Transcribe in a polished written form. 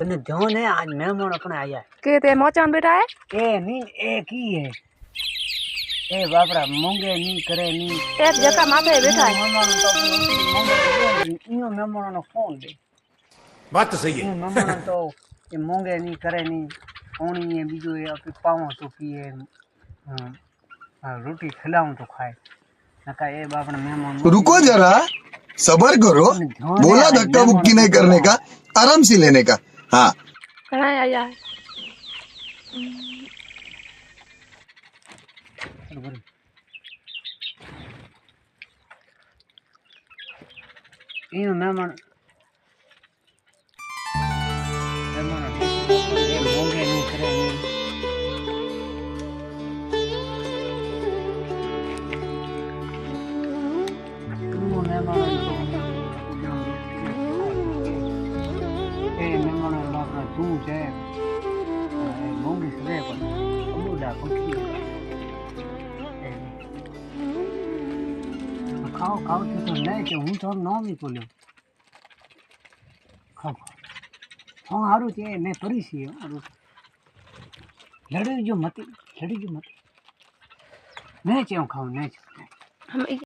तने ध्यान है आज मेहमान अपने आया है के ते मोचान बैठा है ए नी ए की है ए बापरा मोंगे नी करे नी एक जका माथे बैठा है मेहमान तो मोंगे इयो मेहमान नो फोन दे बात तो सही है मेहमान तो ये मोंगे नी करे नी पानी है बीजो है अपने पाव तो पिए रोटी खिलाऊं तो खाए नका ए बापरा मेहमान रुको जरा सबर करो बोला धक्का मुक्की नहीं करने का आराम से लेने का हाँ कहाँ आया है इयो मेहमान मोंगे नी करे नी तू है मोंगी से अबूला खाओ खाओ तो नहीं कि हूँ तो नाम ही बोलो खाओ हाँ हारू चे मैं परी सी लड़ी जो मत मैं चाहूँ खाऊं नहीं हम